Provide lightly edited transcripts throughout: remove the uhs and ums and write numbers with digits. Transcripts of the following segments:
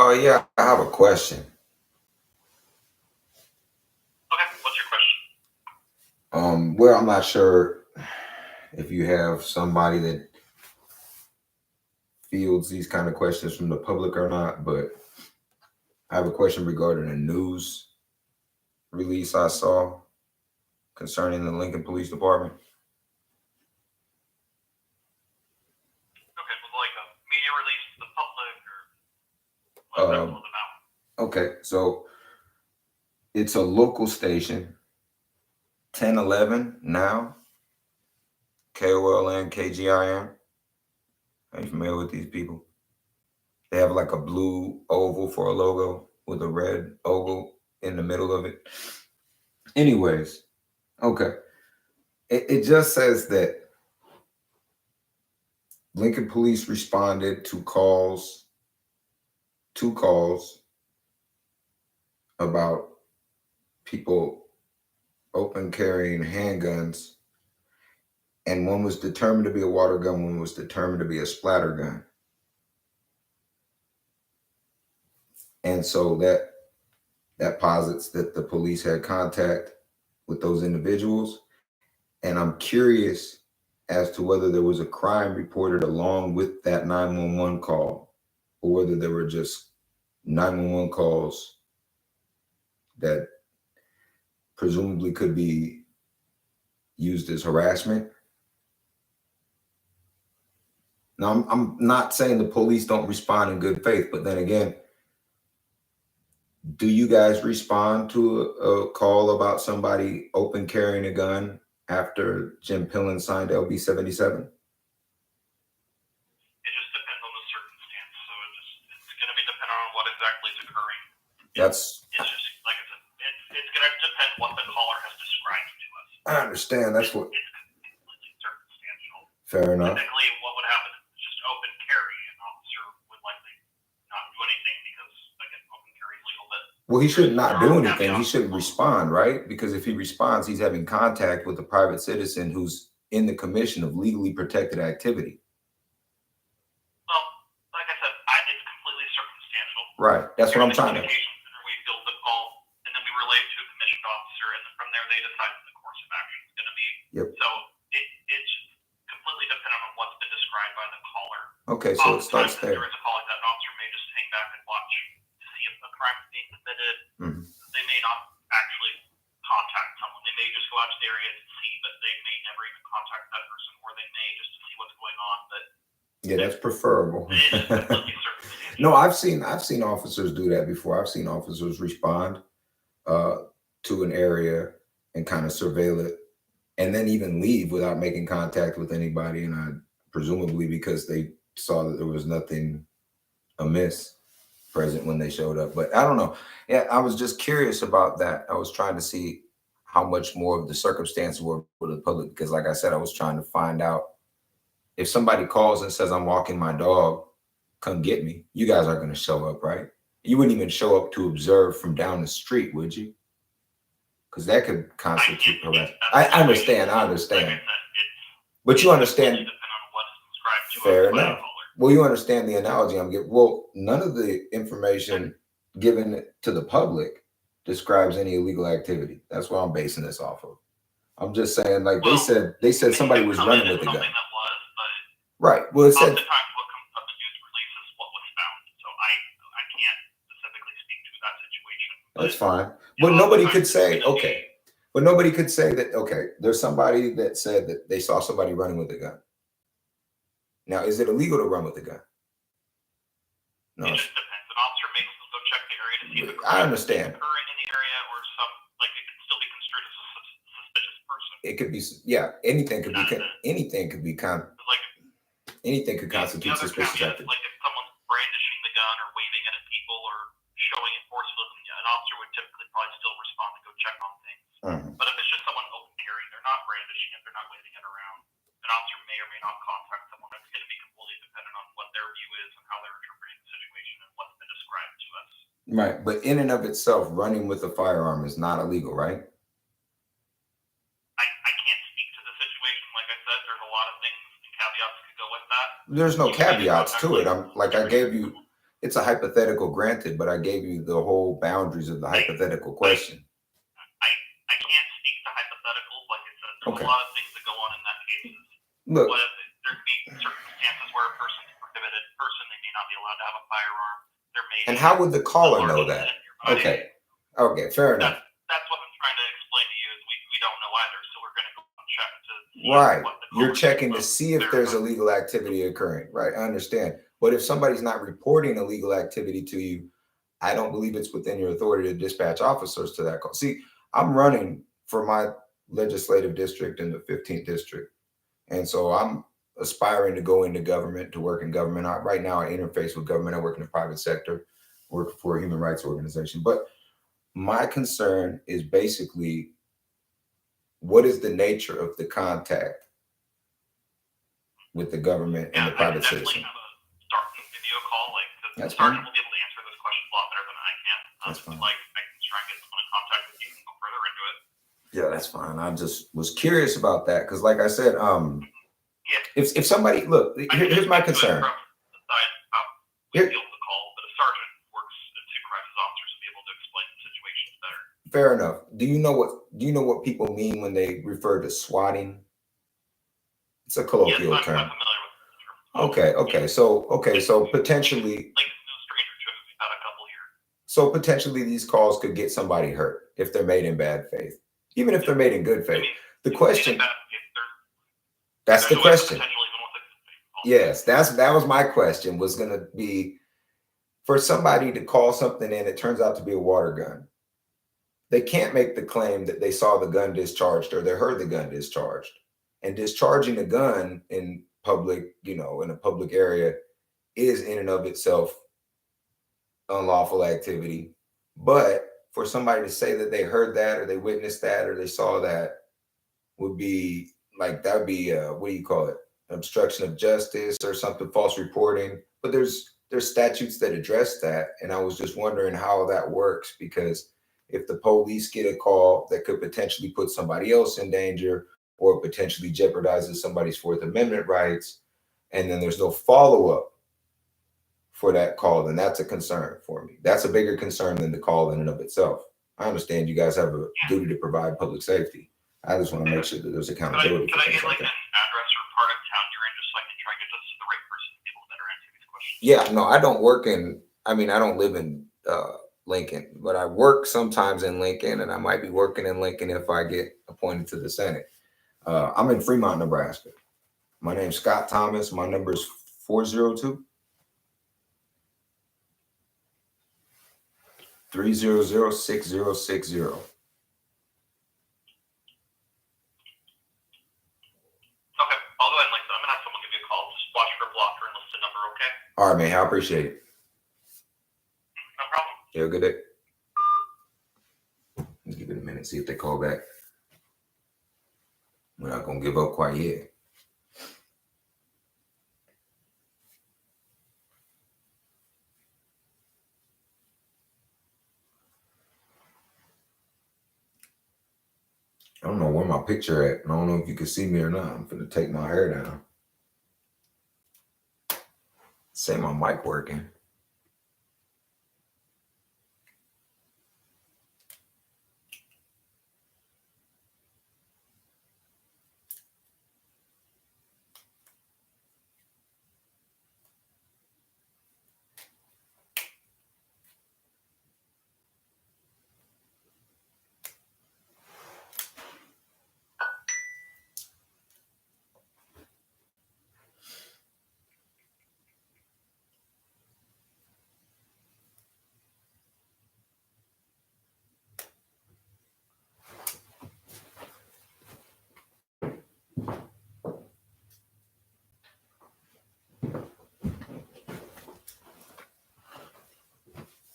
Oh, yeah, I have a question. Okay, what's your question? Well, I'm not sure if you have somebody that fields these kind of questions from the public or not, but I have a question regarding a news release I saw concerning the Lincoln Police Department. Okay, well, like a media release to the public, or what's that all about? Okay, so it's a local station, 1011 now, KOLN, KGIM. Are you familiar with these people? They have like a blue oval for a logo with a red oval in the middle of it. Anyways, okay. It just says that Lincoln Police responded to two calls about people open carrying handguns, and one was determined to be a water gun, one was determined to be a splatter gun. And so that posits that the police had contact with those individuals. And I'm curious as to whether there was a crime reported along with that 911 call, or whether there were just 911 calls that presumably could be used as harassment. Now, I'm not saying the police don't respond in good faith, but then again, do you guys respond to a call about somebody open carrying a gun after Jim Pillen signed LB77? It just depends on the circumstance. So it's going to be dependent on what exactly is occurring. It's just like I said, it's going to depend what the caller has described to us. I understand. That's what. It's completely circumstantial. Fair enough. Typically, what would happen is just open carry. An officer would likely not do anything because, again, open carry is legal. But well, he should not do anything. He should respond, right? Because if he responds, he's having contact with a private citizen who's in the commission of legally protected activity. Well, like I said, it's completely circumstantial. Right. That's what I'm trying to. We field the call, and then we relay it to a commissioned officer, and then from there they decide what the course of action is going to be. Yep. So it's completely dependent on what's been described by the caller. Okay, so it starts there. There is a call like that, an officer may just hang back and watch to see if a crime is being committed. Mm-hmm. They may not actually contact someone. They may just go out to the area to see, but they may never even contact that person, or they may just to see what's going on. But yeah, that's preferable. No, I've seen officers do that before. I've seen officers respond to an area and kind of surveil it, and then even leave without making contact with anybody. And presumably because they saw that there was nothing amiss present when they showed up. But I don't know. Yeah, I was just curious about that. I was trying to see how much more of the circumstances were for the public, because like I said, I was trying to find out if somebody calls and says, I'm walking my dog, come get me. You guys aren't going to show up, right? You wouldn't even show up to observe from down the street, would you? Because that could constitute harassment. I understand. But you understand. Fair enough. Well, you understand the analogy I'm giving. Well, none of the information given to the public describes any illegal activity. That's what I'm basing this off of. I'm just saying, like they said somebody was running with a gun. Right. Well, it said. Oftentimes, what comes up in news releases what was found. So I can't specifically speak to that situation. That's fine. But nobody could say, okay. But nobody could say that, okay, there's somebody that said that they saw somebody running with a gun. Now, is it illegal to run with a gun? No. It just depends. An officer may go check the area to see if I understand. Occurring in the area, or it could still be construed as a suspicious person. It could be, yeah. Anything could constitute suspicious activity. Like if someone's brandishing the gun or waving it at people or showing it forcefully, an officer would typically probably still respond to go check on things. Mm-hmm. But if it's just someone open carrying, they're not brandishing it, they're not waving it around, an officer may or may not contact someone. It's going to be completely dependent on what their view is and how they're interpreting the situation and what's been described to us. Right, but in and of itself, running with a firearm is not illegal, right? I can't speak to the situation. Like I said, there's a lot of things and caveats that could go with that. There's no caveats to it. it's a hypothetical granted, but I gave you the whole boundaries of the hypothetical question. I can't speak to hypotheticals. Like I said, there's Okay. a lot of things that go on in that case. Look, But there could be circumstances where a person's a prohibited person, they may not be allowed to have a firearm. There may and be how would the caller know alarms that? in your body. Okay, fair enough. That's what I'm trying to explain to you is we don't know either. So we're going to go and check to see Right. what the You're caller checking to says see if there's illegal activity occurring. Right. I understand. But if somebody's not reporting illegal activity to you, I don't believe it's within your authority to dispatch officers to that call. See, I'm running for my legislative district in the 15th district. And so I'm aspiring to go into government, to work in government. Right now, I interface with government. I work in the private sector, work for a human rights organization. But my concern is basically, what is the nature of the contact with the government and the private citizen? Have a sergeant give you a call. Like the That's sergeant fine. will be able to answer those questions a lot better than I can. That's fine. Like I can try and get someone in contact with you and go further into it. Yeah, that's fine. I just was curious about that because, like I said, Yeah. if somebody look, here's my concern. Decide how we deal with the call, but a sergeant works and supervises officers to be able to explain the situations better. Fair enough. Do you know what people mean when they refer to swatting? It's a colloquial Yes, term. I'm familiar with the term. Okay. So potentially, Like no stranger to it. We've had a couple here. so potentially these calls could get somebody hurt if they're made in bad faith, even if they're made in good faith. The question. That's the question. Yes, that was my question, was going to be, for somebody to call something in, it turns out to be a water gun. They can't make the claim that they saw the gun discharged or they heard the gun discharged. And discharging a gun in public, in a public area is in and of itself unlawful activity. But for somebody to say that they heard that or they witnessed that or they saw that would be like, that would be, what do you call it? Obstruction of justice or something, false reporting. But there's statutes that address that. And I was just wondering how that works, because if the police get a call that could potentially put somebody else in danger or potentially jeopardizes somebody's Fourth Amendment rights, and then there's no follow-up for that call, then that's a concern for me. That's a bigger concern than the call in and of itself. I understand you guys have a duty to provide public safety. I just want to make sure that there's accountability. Could I get like an address or part of town you're in, just so I can try to get this to the right person to be able to better answer these questions? Yeah, no, I don't live in Lincoln, but I work sometimes in Lincoln, and I might be working in Lincoln if I get appointed to the Senate. I'm in Fremont, Nebraska. My name's Scott Thomas. My number is 402 300 6060. Okay, I'll go ahead and I'm gonna have someone give you a call. Just watch for a blocker and list the number, okay? All right, man. I appreciate it. No problem. You have a good day. Let's give it a minute, see if they call back. We're not gonna give up quite yet. I don't know where my picture at. I don't know if you can see me or not. I'm gonna take my hair down. Say my mic working.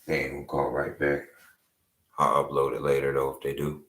They ain't gonna call right back. I'll upload it later though if they do.